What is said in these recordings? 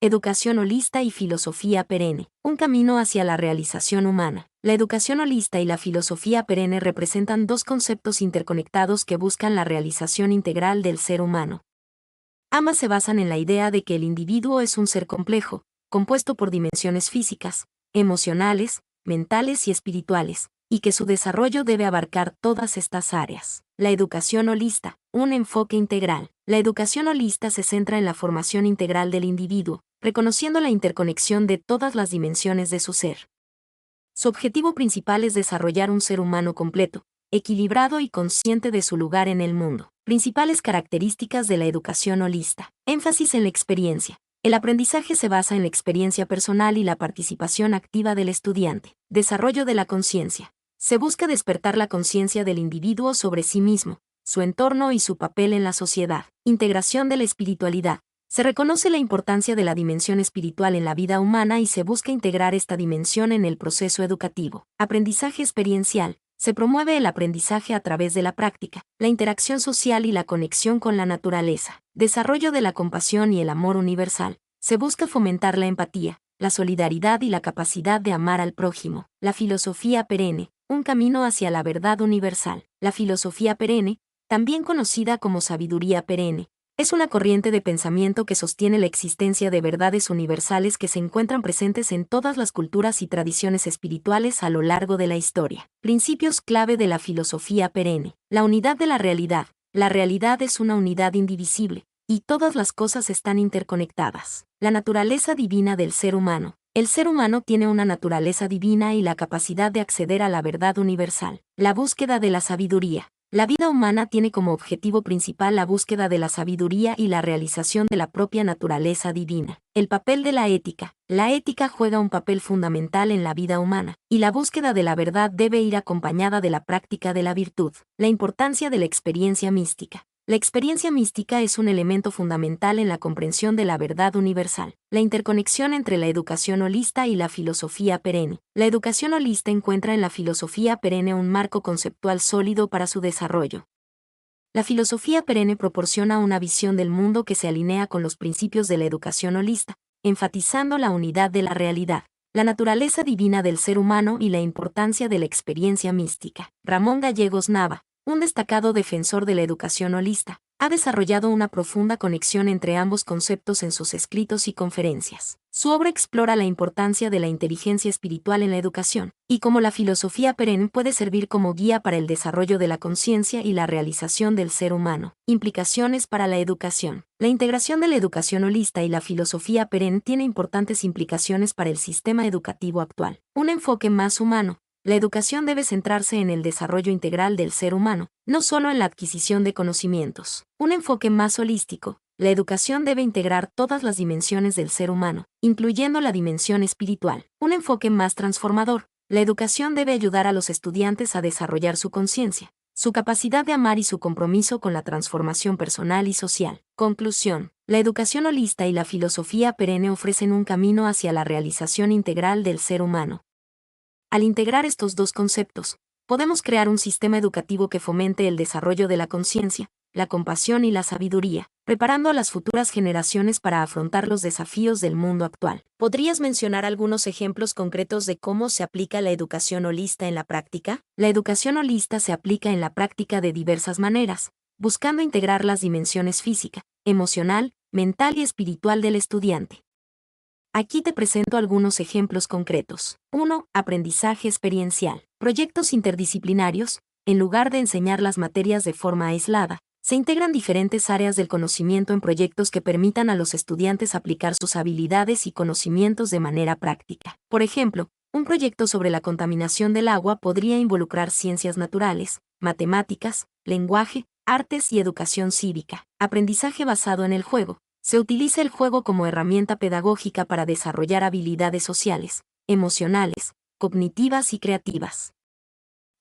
Educación holista y filosofía perenne. Un camino hacia la realización humana. La educación holista y la filosofía perenne representan dos conceptos interconectados que buscan la realización integral del ser humano. Ambas se basan en la idea de que el individuo es un ser complejo, compuesto por dimensiones físicas, emocionales, mentales y espirituales, y que su desarrollo debe abarcar todas estas áreas. La educación holista, un enfoque integral. La educación holista se centra en la formación integral del individuo, reconociendo la interconexión de todas las dimensiones de su ser. Su objetivo principal es desarrollar un ser humano completo, equilibrado y consciente de su lugar en el mundo. Principales características de la educación holista. Énfasis en la experiencia. El aprendizaje se basa en la experiencia personal y la participación activa del estudiante. Desarrollo de la conciencia. Se busca despertar la conciencia del individuo sobre sí mismo, su entorno y su papel en la sociedad. Integración de la espiritualidad. Se reconoce la importancia de la dimensión espiritual en la vida humana y se busca integrar esta dimensión en el proceso educativo. Aprendizaje experiencial. Se promueve el aprendizaje a través de la práctica, la interacción social y la conexión con la naturaleza. Desarrollo de la compasión y el amor universal. Se busca fomentar la empatía, la solidaridad y la capacidad de amar al prójimo. La filosofía perenne. Un camino hacia la verdad universal. La filosofía perenne, también conocida como sabiduría perenne, es una corriente de pensamiento que sostiene la existencia de verdades universales que se encuentran presentes en todas las culturas y tradiciones espirituales a lo largo de la historia. Principios clave de la filosofía perenne. La unidad de la realidad. La realidad es una unidad indivisible, y todas las cosas están interconectadas. La naturaleza divina del ser humano. El ser humano tiene una naturaleza divina y la capacidad de acceder a la verdad universal. La búsqueda de la sabiduría. La vida humana tiene como objetivo principal la búsqueda de la sabiduría y la realización de la propia naturaleza divina. El papel de la ética. La ética juega un papel fundamental en la vida humana, y la búsqueda de la verdad debe ir acompañada de la práctica de la virtud. La importancia de la experiencia mística. La experiencia mística es un elemento fundamental en la comprensión de la verdad universal. La interconexión entre la educación holista y la filosofía perenne. La educación holista encuentra en la filosofía perenne un marco conceptual sólido para su desarrollo. La filosofía perenne proporciona una visión del mundo que se alinea con los principios de la educación holista, enfatizando la unidad de la realidad, la naturaleza divina del ser humano y la importancia de la experiencia mística. Ramón Gallegos Nava, un destacado defensor de la educación holista, ha desarrollado una profunda conexión entre ambos conceptos en sus escritos y conferencias. Su obra explora la importancia de la inteligencia espiritual en la educación, y cómo la filosofía perenne puede servir como guía para el desarrollo de la conciencia y la realización del ser humano. Implicaciones para la educación. La integración de la educación holista y la filosofía perenne tiene importantes implicaciones para el sistema educativo actual. Un enfoque más humano. La educación debe centrarse en el desarrollo integral del ser humano, no solo en la adquisición de conocimientos. Un enfoque más holístico. La educación debe integrar todas las dimensiones del ser humano, incluyendo la dimensión espiritual. Un enfoque más transformador. La educación debe ayudar a los estudiantes a desarrollar su conciencia, su capacidad de amar y su compromiso con la transformación personal y social. Conclusión. La educación holista y la filosofía perenne ofrecen un camino hacia la realización integral del ser humano. Al integrar estos dos conceptos, podemos crear un sistema educativo que fomente el desarrollo de la conciencia, la compasión y la sabiduría, preparando a las futuras generaciones para afrontar los desafíos del mundo actual. ¿Podrías mencionar algunos ejemplos concretos de cómo se aplica la educación holista en la práctica? La educación holista se aplica en la práctica de diversas maneras, buscando integrar las dimensiones física, emocional, mental y espiritual del estudiante. Aquí te presento algunos ejemplos concretos. 1. Aprendizaje experiencial. Proyectos interdisciplinarios. En lugar de enseñar las materias de forma aislada, se integran diferentes áreas del conocimiento en proyectos que permitan a los estudiantes aplicar sus habilidades y conocimientos de manera práctica. Por ejemplo, un proyecto sobre la contaminación del agua podría involucrar ciencias naturales, matemáticas, lenguaje, artes y educación cívica. Aprendizaje basado en el juego. Se utiliza el juego como herramienta pedagógica para desarrollar habilidades sociales, emocionales, cognitivas y creativas.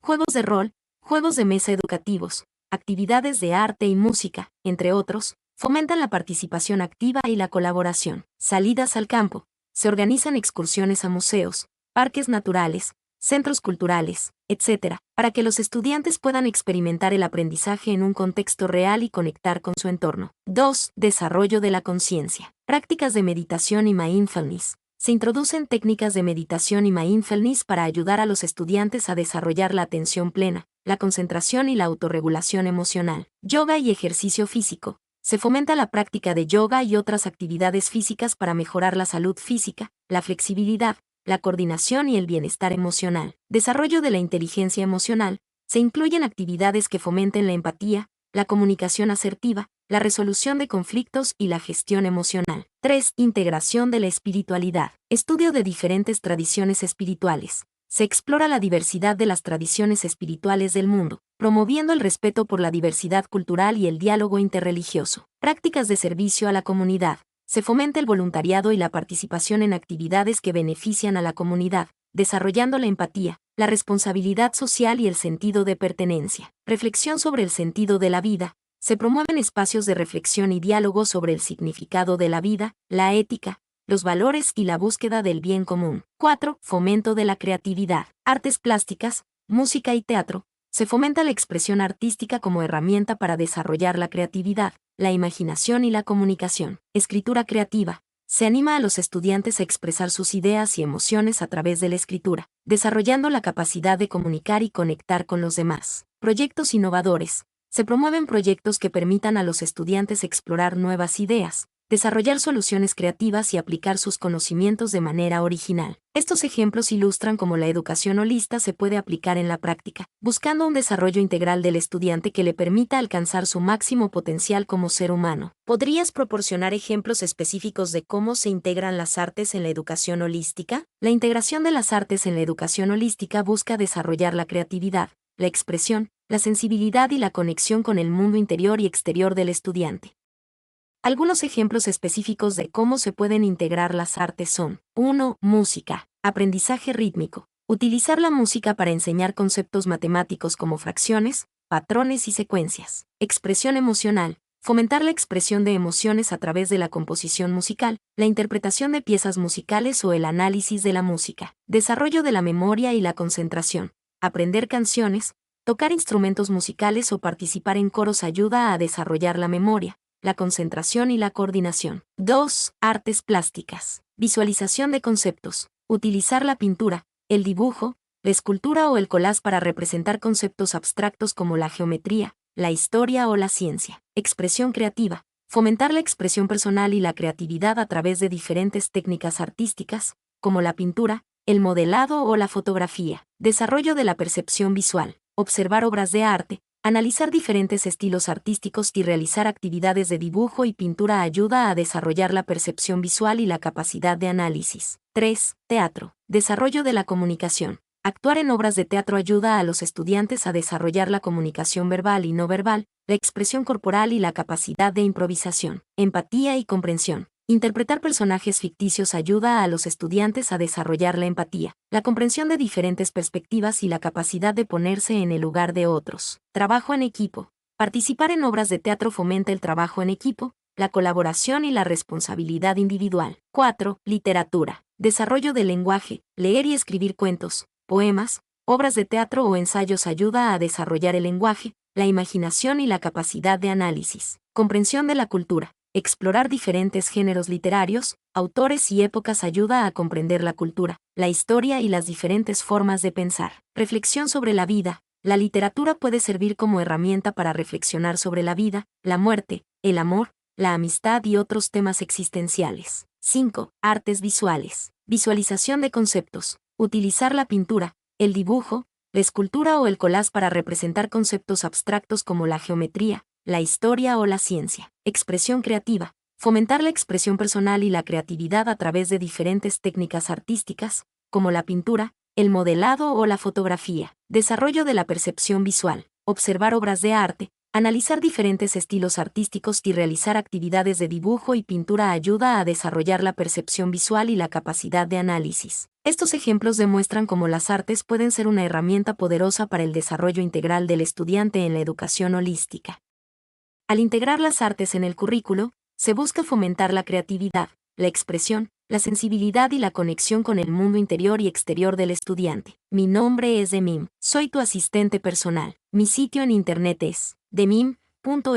Juegos de rol, juegos de mesa educativos, actividades de arte y música, entre otros, fomentan la participación activa y la colaboración. Salidas al campo. Se organizan excursiones a museos, parques naturales, centros culturales, etc., para que los estudiantes puedan experimentar el aprendizaje en un contexto real y conectar con su entorno. 2. Desarrollo de la conciencia. Prácticas de meditación y mindfulness. Se introducen técnicas de meditación y mindfulness para ayudar a los estudiantes a desarrollar la atención plena, la concentración y la autorregulación emocional. Yoga y ejercicio físico. Se fomenta la práctica de yoga y otras actividades físicas para mejorar la salud física, la flexibilidad, la coordinación y el bienestar emocional. Desarrollo de la inteligencia emocional. Se incluyen actividades que fomenten la empatía, la comunicación asertiva, la resolución de conflictos y la gestión emocional. 3. Integración de la espiritualidad. Estudio de diferentes tradiciones espirituales. Se explora la diversidad de las tradiciones espirituales del mundo, promoviendo el respeto por la diversidad cultural y el diálogo interreligioso. Prácticas de servicio a la comunidad. Se fomenta el voluntariado y la participación en actividades que benefician a la comunidad, desarrollando la empatía, la responsabilidad social y el sentido de pertenencia. Reflexión sobre el sentido de la vida. Se promueven espacios de reflexión y diálogo sobre el significado de la vida, la ética, los valores y la búsqueda del bien común. 4. Fomento de la creatividad. Artes plásticas, música y teatro. Se fomenta la expresión artística como herramienta para desarrollar la creatividad, la imaginación y la comunicación. Escritura creativa. Se anima a los estudiantes a expresar sus ideas y emociones a través de la escritura, desarrollando la capacidad de comunicar y conectar con los demás. Proyectos innovadores. Se promueven proyectos que permitan a los estudiantes explorar nuevas ideas, desarrollar soluciones creativas y aplicar sus conocimientos de manera original. Estos ejemplos ilustran cómo la educación holista se puede aplicar en la práctica, buscando un desarrollo integral del estudiante que le permita alcanzar su máximo potencial como ser humano. ¿Podrías proporcionar ejemplos específicos de cómo se integran las artes en la educación holística? La integración de las artes en la educación holística busca desarrollar la creatividad, la expresión, la sensibilidad y la conexión con el mundo interior y exterior del estudiante. Algunos ejemplos específicos de cómo se pueden integrar las artes son: 1. Música. Aprendizaje rítmico. Utilizar la música para enseñar conceptos matemáticos como fracciones, patrones y secuencias. Expresión emocional. Fomentar la expresión de emociones a través de la composición musical, la interpretación de piezas musicales o el análisis de la música. Desarrollo de la memoria y la concentración. Aprender canciones, tocar instrumentos musicales o participar en coros ayuda a desarrollar la memoria, la concentración y la coordinación. 2. Artes plásticas. Visualización de conceptos. Utilizar la pintura, el dibujo, la escultura o el collage para representar conceptos abstractos como la geometría, la historia o la ciencia. Expresión creativa. Fomentar la expresión personal y la creatividad a través de diferentes técnicas artísticas, como la pintura, el modelado o la fotografía. Desarrollo de la percepción visual. Observar obras de arte, analizar diferentes estilos artísticos y realizar actividades de dibujo y pintura ayuda a desarrollar la percepción visual y la capacidad de análisis. 3. Teatro. Desarrollo de la comunicación. Actuar en obras de teatro ayuda a los estudiantes a desarrollar la comunicación verbal y no verbal, la expresión corporal y la capacidad de improvisación. Empatía y comprensión. Interpretar personajes ficticios ayuda a los estudiantes a desarrollar la empatía, la comprensión de diferentes perspectivas y la capacidad de ponerse en el lugar de otros. Trabajo en equipo. Participar en obras de teatro fomenta el trabajo en equipo, la colaboración y la responsabilidad individual. 4. Literatura. Desarrollo del lenguaje. Leer y escribir cuentos, poemas, obras de teatro o ensayos ayuda a desarrollar el lenguaje, la imaginación y la capacidad de análisis. Comprensión de la cultura. Explorar diferentes géneros literarios, autores y épocas ayuda a comprender la cultura, la historia y las diferentes formas de pensar. Reflexión sobre la vida. La literatura puede servir como herramienta para reflexionar sobre la vida, la muerte, el amor, la amistad y otros temas existenciales. 5. Artes visuales. Visualización de conceptos. Utilizar la pintura, el dibujo, la escultura o el collage para representar conceptos abstractos como la geometría, la historia o la ciencia. Expresión creativa. Fomentar la expresión personal y la creatividad a través de diferentes técnicas artísticas, como la pintura, el modelado o la fotografía. Desarrollo de la percepción visual. Observar obras de arte, analizar diferentes estilos artísticos y realizar actividades de dibujo y pintura ayuda a desarrollar la percepción visual y la capacidad de análisis. Estos ejemplos demuestran cómo las artes pueden ser una herramienta poderosa para el desarrollo integral del estudiante en la educación holística. Al integrar las artes en el currículo, se busca fomentar la creatividad, la expresión, la sensibilidad y la conexión con el mundo interior y exterior del estudiante. Mi nombre es Demim, soy tu asistente personal. Mi sitio en internet es demim.es.tl.